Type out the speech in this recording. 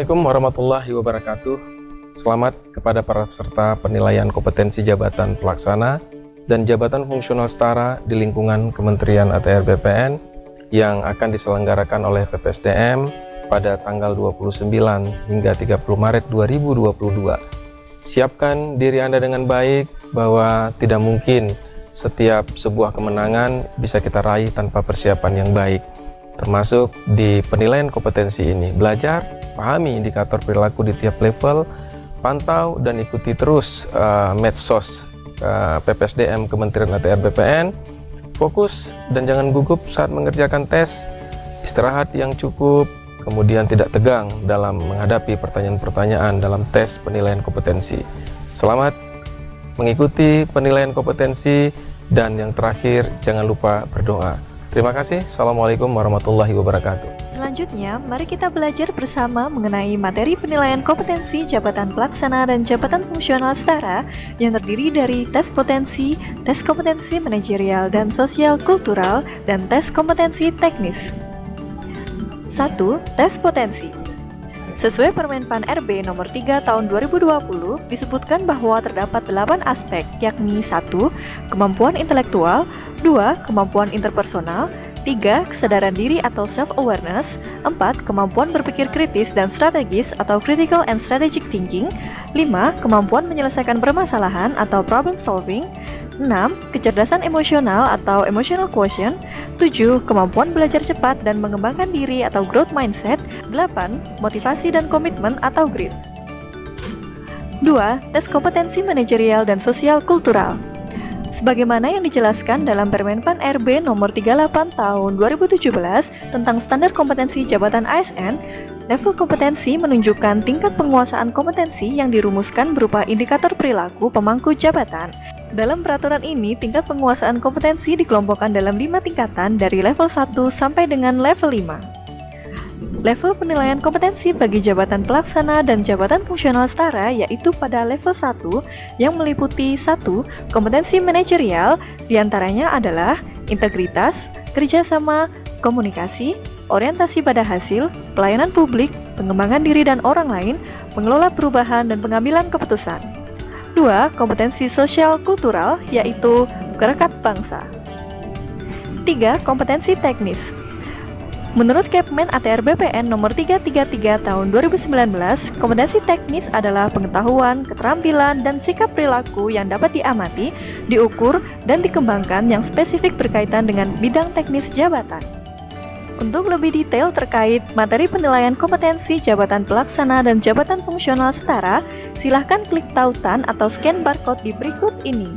Assalamualaikum warahmatullahi wabarakatuh. Selamat kepada para peserta penilaian kompetensi jabatan pelaksana dan jabatan fungsional setara di lingkungan Kementerian ATR BPN yang akan diselenggarakan oleh PPSDM pada tanggal 29 hingga 30 Maret 2022. Siapkan diri Anda dengan baik bahwa tidak mungkin setiap sebuah kemenangan bisa kita raih tanpa persiapan yang baik, termasuk di penilaian kompetensi ini. Belajar, pahami indikator perilaku di tiap level, pantau dan ikuti terus medsos PPSDM Kementerian ATR BPN. Fokus dan jangan gugup saat mengerjakan tes, istirahat yang cukup, kemudian tidak tegang dalam menghadapi pertanyaan-pertanyaan dalam tes penilaian kompetensi. Selamat mengikuti penilaian kompetensi, dan yang terakhir jangan lupa berdoa. Terima kasih. Assalamualaikum warahmatullahi wabarakatuh. Selanjutnya, mari kita belajar bersama mengenai materi penilaian kompetensi jabatan pelaksana dan jabatan fungsional setara yang terdiri dari tes potensi, tes kompetensi manajerial dan sosial kultural, dan tes kompetensi teknis. 1. Tes potensi. Sesuai Permenpan RB nomor 3 tahun 2020, disebutkan bahwa terdapat 8 aspek, yakni 1. Kemampuan intelektual, 2. Kemampuan interpersonal, 3. Kesadaran diri atau self-awareness, 4. Kemampuan berpikir kritis dan strategis atau critical and strategic thinking, 5. Kemampuan menyelesaikan permasalahan atau problem solving, 6. Kecerdasan emosional atau emotional quotient, 7. Kemampuan belajar cepat dan mengembangkan diri atau growth mindset, 8. Motivasi dan komitmen atau grit. 2. Tes kompetensi manajerial dan sosial kultural. Sebagaimana yang dijelaskan dalam Permenpan RB nomor 38 tahun 2017 tentang standar kompetensi jabatan ASN, level kompetensi menunjukkan tingkat penguasaan kompetensi yang dirumuskan berupa indikator perilaku pemangku jabatan. Dalam peraturan ini, tingkat penguasaan kompetensi dikelompokkan dalam 5 tingkatan dari level 1 sampai dengan level 5. Level penilaian kompetensi bagi jabatan pelaksana dan jabatan fungsional setara yaitu pada level 1 yang meliputi 1. Kompetensi manajerial, diantaranya adalah integritas, kerjasama, komunikasi, orientasi pada hasil, pelayanan publik, pengembangan diri dan orang lain, mengelola perubahan dan pengambilan keputusan. 2. Kompetensi sosial kultural, yaitu gerakan bangsa. 3. Kompetensi teknis. Menurut Kepmen ATR BPN nomor 333 tahun 2019, kompetensi teknis adalah pengetahuan, keterampilan, dan sikap perilaku yang dapat diamati, diukur, dan dikembangkan yang spesifik berkaitan dengan bidang teknis jabatan. Untuk lebih detail terkait materi penilaian kompetensi jabatan pelaksana dan jabatan fungsional setara, silahkan klik tautan atau scan barcode di berikut ini.